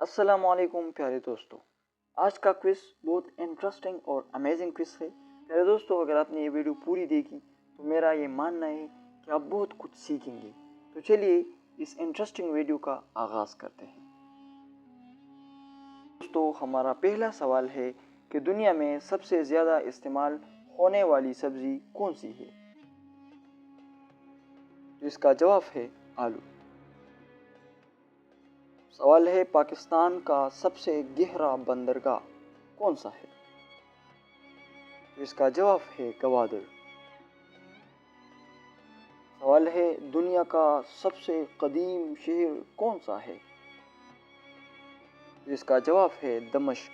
अस्सलाम वालेकुम प्यारे दोस्तों। आज का क्विज बहुत इंटरेस्टिंग और अमेजिंग क्विज है। प्यारे दोस्तों, अगर आपने ये वीडियो पूरी देखी तो मेरा ये मानना है कि आप बहुत कुछ सीखेंगे। तो चलिए इस इंटरेस्टिंग वीडियो का आगाज करते हैं। दोस्तों, हमारा पहला सवाल है कि दुनिया में सबसे ज़्यादा इस्तेमाल होने वाली सब्ज़ी कौन सी है? तो इसका जवाब है आलू। सवाल है, पाकिस्तान का सबसे गहरा बंदरगाह कौन सा है? तो इसका जवाब है गवादर। सवाल है, दुनिया का सबसे कदीम शहर कौन सा है? तो इसका जवाब है दमिश्क।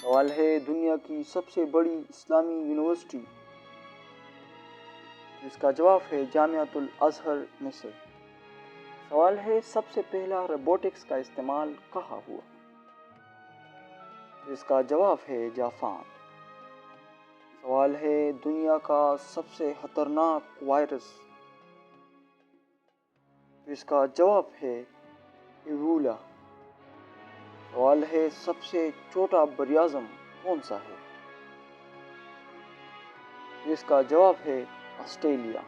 सवाल है, दुनिया की सबसे बड़ी इस्लामी यूनिवर्सिटी? तो इसका जवाब है जामियातुल अज़हर मिस्र। सवाल है, सबसे पहला रोबोटिक्स का इस्तेमाल कहाँ हुआ? तो इसका जवाब है जापान। सवाल है, दुनिया का सबसे खतरनाक वायरस? तो इसका जवाब है इबोला। सवाल है, सबसे छोटा बरआज़म कौन सा है? तो इसका जवाब है ऑस्ट्रेलिया।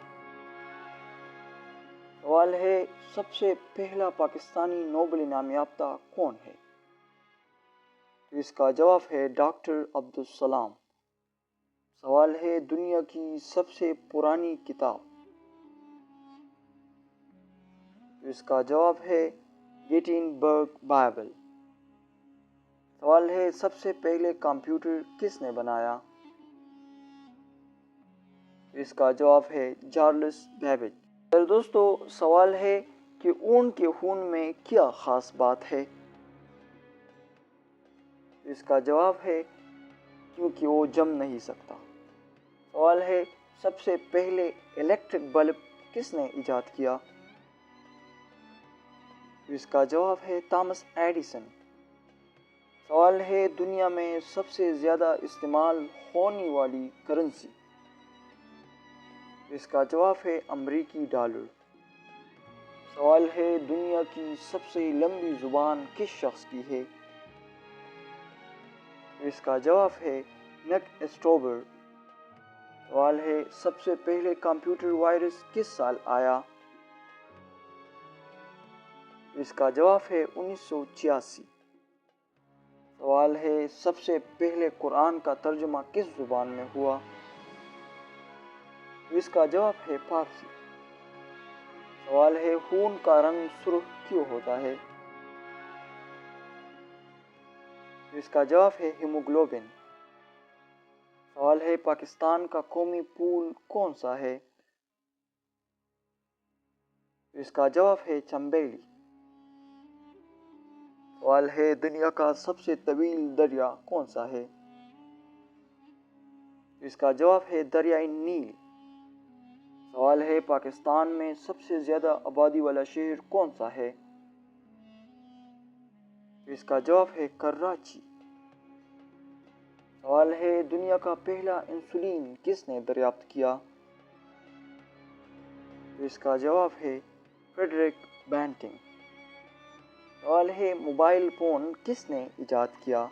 सवाल है, सबसे पहला पाकिस्तानी नोबेल इनाम याफ्ता कौन है? तो इसका जवाब है डॉक्टर अब्दुल सलाम। सवाल है, दुनिया की सबसे पुरानी किताब? तो इसका जवाब है गेटिनबर्ग बाइबल। सवाल है, सबसे पहले कंप्यूटर किसने बनाया? तो इसका जवाब है चार्ल्स बेबेज। तो दोस्तों, सवाल है कि ऊंट के खून में क्या खास बात है? तो इसका जवाब है क्योंकि वो जम नहीं सकता। सवाल है, सबसे पहले इलेक्ट्रिक बल्ब किसने इजाद किया? तो इसका जवाब है थॉमस एडिसन। सवाल है, दुनिया में सबसे ज़्यादा इस्तेमाल होने वाली करेंसी? तो इसका जवाब है अमरीकी डॉलर। सवाल है, दुनिया की सबसे लंबी ज़ुबान किस शख्स की है? तो इसका जवाब है निक स्टोबर। सवाल है, सबसे पहले कंप्यूटर वायरस किस साल आया? तो इसका जवाब है 1986। सवाल है, सबसे पहले कुरान का तर्जुमा किस ज़ुबान में हुआ? तो इसका जवाब है फारसी। सवाल है, खून का रंग सुर्ख क्यों होता है? तो इसका जवाब है हीमोग्लोबिन। सवाल है, पाकिस्तान का कौमी फूल कौन सा है? तो इसका जवाब है चंबेली। सवाल है, दुनिया का सबसे तवील दरिया कौन सा है? तो इसका जवाब है दरियाई नील। सवाल है, पाकिस्तान में सबसे ज़्यादा आबादी वाला शहर कौन सा है? तो इसका जवाब है कराची। सवाल है, दुनिया का पहला इंसुलिन किसने दरियाफ्त किया? तो इसका जवाब है फ्रेडरिक बैंटिंग। सवाल है, मोबाइल फ़ोन किसने इजाद किया?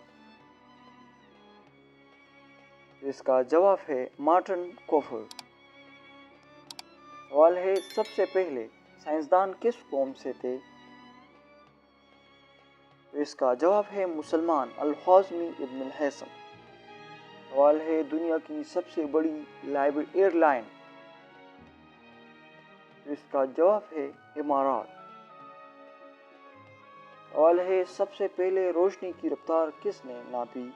तो इसका जवाब है मार्टिन कोफर। सवाल है, सबसे पहले साइंसदान किस कौम से थे? तो इसका जवाब है मुसलमान अल-ख्वाज़मी इब्न अल-हैसम। सवाल है, दुनिया की सबसे बड़ी एयरलाइन? तो इसका जवाब है इमारात। सवाल है, सबसे पहले रोशनी की रफ्तार किसने नापी?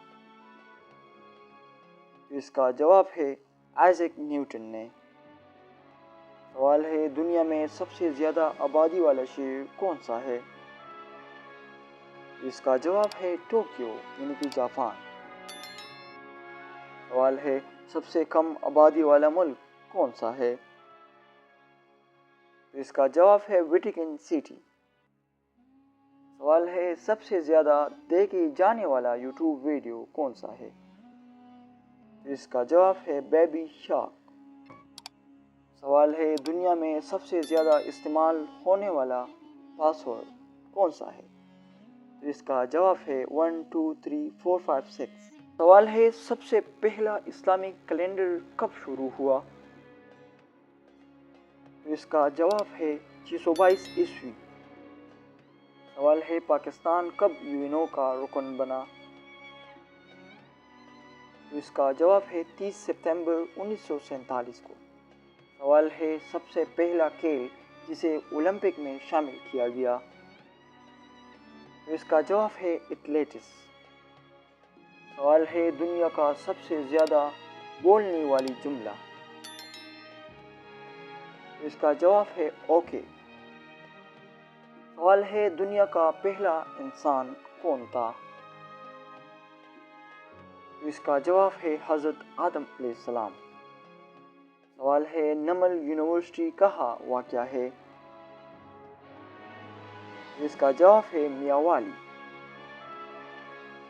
तो इसका जवाब है आइजैक न्यूटन ने। सवाल है, दुनिया में सबसे ज़्यादा आबादी वाला शहर कौन सा है? इसका जवाब है टोक्यो यानी कि जापान। सवाल है, सबसे कम आबादी वाला मुल्क कौन सा है? इसका जवाब है वेटिकन सिटी। सवाल है, सबसे ज़्यादा देखे जाने वाला यूट्यूब वीडियो कौन सा है? इसका जवाब है बेबी शार्क। सवाल है, दुनिया में सबसे ज़्यादा इस्तेमाल होने वाला पासवर्ड? कौन सा है? तो इसका जवाब है 1 2 3 4 5 6। सवाल है सबसे पहला इस्लामिक कैलेंडर कब शुरू हुआ? तो इसका जवाब है 622 ईस्वी। सवाल है पाकिस्तान कब यूएनओ का रुकन बना? तो इसका जवाब है 30 सितंबर 1947 को। सवाल है सबसे पहला खेल जिसे ओलंपिक में शामिल किया गया? तो इसका जवाब है एथलेटिक्स। सवाल है दुनिया का सबसे ज़्यादा बोलने वाली जुमला? तो इसका जवाब है ओके। सवाल है दुनिया का पहला इंसान कौन था? तो इसका जवाब है हज़रत आदम अलैहिस्सलाम। सवाल है नमल यूनिवर्सिटी कहाँ वाक़या है? तो इसका जवाब है मियावाली।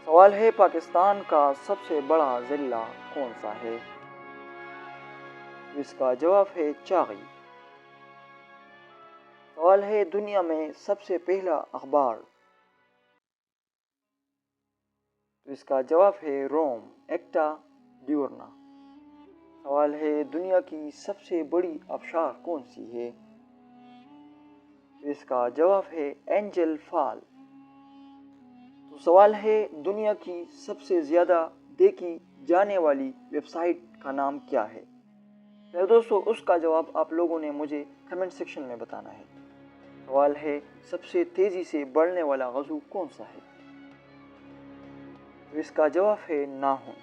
सवाल है पाकिस्तान का सबसे बड़ा ज़िला कौन सा है? तो इसका जवाब है चागी। सवाल है दुनिया में सबसे पहला अखबार? तो इसका जवाब है रोम एक्टा डियोर्ना। सवाल है दुनिया की सबसे बड़ी आबशार कौन सी है? तो इसका जवाब है एंजल फॉल। तो सवाल है दुनिया की सबसे ज़्यादा देखी जाने वाली वेबसाइट का नाम क्या है? तो दोस्तों उसका जवाब आप लोगों ने मुझे कमेंट सेक्शन में बताना है। सवाल है सबसे तेज़ी से बढ़ने वाला वज़ू कौन सा है? तो इसका जवाब है नाखून।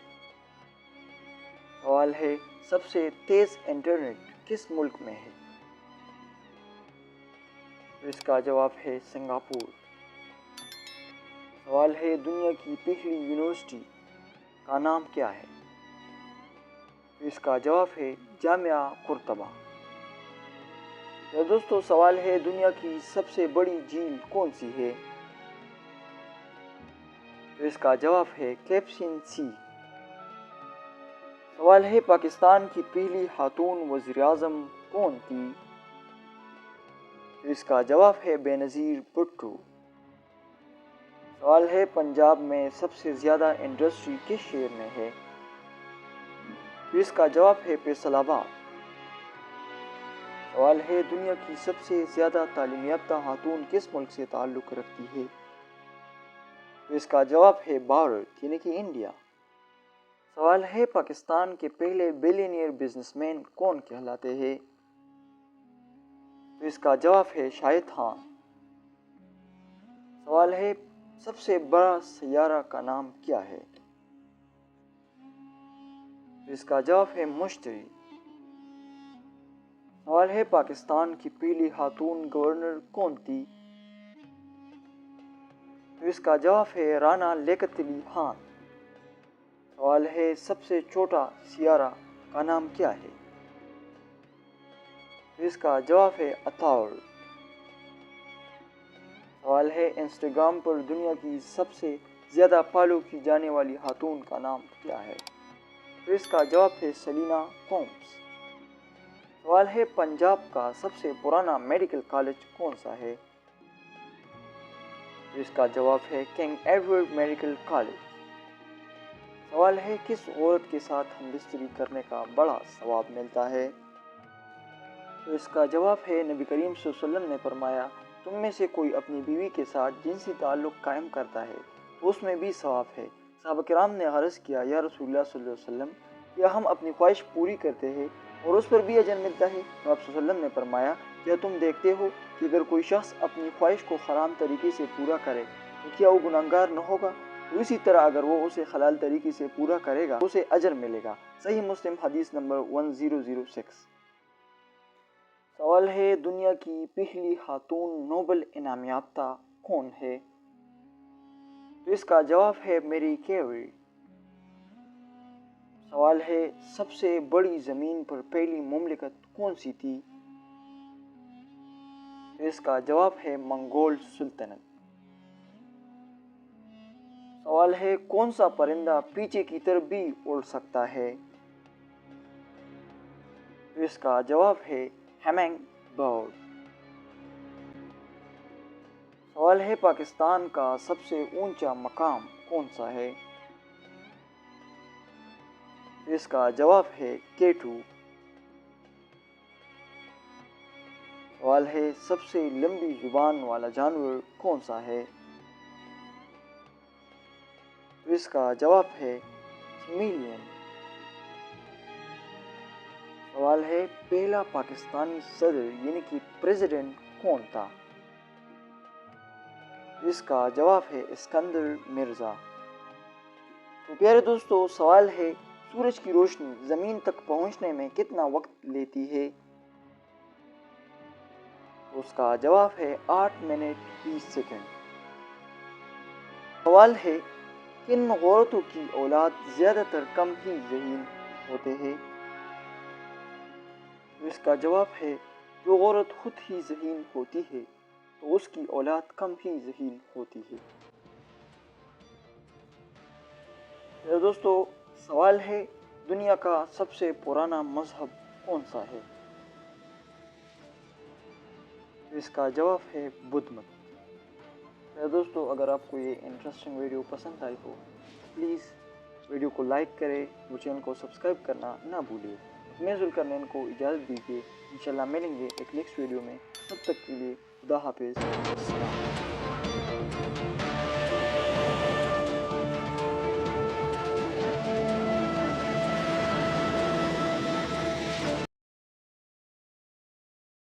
सवाल है सबसे तेज़ इंटरनेट किस मुल्क में है? तो इसका जवाब है सिंगापुर। सवाल है दुनिया की पहली यूनिवर्सिटी का नाम क्या है? तो इसका जवाब है जामिया कुर्तबा। तो दोस्तों सवाल है दुनिया की सबसे बड़ी झील कौन सी है? तो इसका जवाब है कैस्पियन सी। सवाल है पाकिस्तान की पहली खातून वज़ीर-ए-आज़म कौन थी? तो इसका जवाब है बेनज़ीर भुट्टो। सवाल है पंजाब में सबसे ज़्यादा इंडस्ट्री किस शहर में है? तो इसका जवाब है फैसलाबाद। सवाल है दुनिया की सबसे ज़्यादा तालीम याफ्ता खातून किस मुल्क से ताल्लुक़ रखती है? तो इसका जवाब है भारत यानी कि इंडिया। सवाल है पाकिस्तान के पहले बिलियनियर बिजनेसमैन कौन कहलाते हैं? तो इसका जवाब है शाहिद खान। सवाल है सबसे बड़ा सैयारा का नाम क्या है? तो इसका जवाब है मुश्तरी। सवाल है पाकिस्तान की पहली खातून गवर्नर कौन थी? तो इसका जवाब है राना लियाकत अली खान। सवाल है सबसे छोटा सियारा का नाम क्या है? तो इसका जवाब है अताउर। सवाल है इंस्टाग्राम पर दुनिया की सबसे ज़्यादा फॉलो की जाने वाली खातून का नाम क्या है? तो इसका जवाब है सेलिना गोमेज। सवाल है पंजाब का सबसे पुराना मेडिकल कॉलेज कौन सा है? तो इसका जवाब है किंग एडवर्ड मेडिकल कॉलेज। सवाल है किस औरत के साथ हमबिस्तरी करने का बड़ा सवाब मिलता है? तो इसका जवाब है नबी करीम सल्लल्लाहु अलैहि वसल्लम ने फरमाया तुम में से कोई अपनी बीवी के साथ जिनसी ताल्लुक़ कायम करता है तो उसमें भी सवाब है। सहाबा किराम ने अर्ज़ किया या रसूलुल्लाह सल्लल्लाहु अलैहि वसल्लम क्या हम अपनी ख्वाहिश पूरी करते हैं और उस पर भी अजर मिलता है? तो आप सल्लल्लाहु अलैहि वसल्लम ने फरमाया क्या तुम देखते हो कि अगर कोई शख्स अपनी ख्वाहिश को हराम तरीके से पूरा करे तो क्या वो गुनहगार न होगा? तो इसी तरह अगर वो उसे हलाल तरीके से पूरा करेगा तो उसे अजर मिलेगा। सही मुस्लिम हदीस नंबर 1006। सवाल है दुनिया की पहली खातून नोबेल इनाम याफ्ता कौन है? तो इसका जवाब है मैरी क्यूरी। सवाल है सबसे बड़ी ज़मीन पर पहली मुमलिकत कौन सी थी? तो इसका जवाब है मंगोल सुल्तनत। सवाल है कौन सा परिंदा पीछे की तरफ भी उड़ सकता है? तो इसका जवाब है हैमिंग बर्ड। سوال ہے پاکستان کا سب سے اونچا مقام کون سا ہے؟ اس کا جواب ہے K2۔ سوال ہے سب سے لمبی زبان والا جانور کون سا ہے؟ اس کا جواب ہے چیمیلین۔ سوال ہے پہلا پاکستانی صدر یعنی کہ پریزیڈنٹ کون تھا؟ اس کا جواب ہے اسکندر مرزا۔ تو پیارے دوستو، سوال ہے سورج کی روشنی زمین تک پہنچنے میں کتنا وقت لیتی ہے؟ اس کا جواب ہے 8 منٹ 20 سیکنڈ۔ سوال ہے کن عورتوں کی اولاد زیادہ تر کم ہی ذہین ہوتے ہیں؟ اس کا جواب ہے جو عورت خود ہی ذہین ہوتی ہے تو اس کی اولاد کم ہی ذہین ہوتی ہے۔ دوستو، سوال ہے دنیا کا سب سے پرانا مذہب کون سا ہے؟ اس کا جواب ہے بدھ مت۔ دوستو، اگر آپ کو یہ انٹرسٹنگ ویڈیو پسند آئی ہو پلیز ویڈیو کو لائک کریں اور چینل کو سبسکرائب کرنا نہ بھولیں۔ میں ذوالقرنین کو اجازت دیجیے، انشاءاللہ ملیں گے ایک نیکسٹ ویڈیو میں۔ تب تک کے لیے خدا حافظ، السلام۔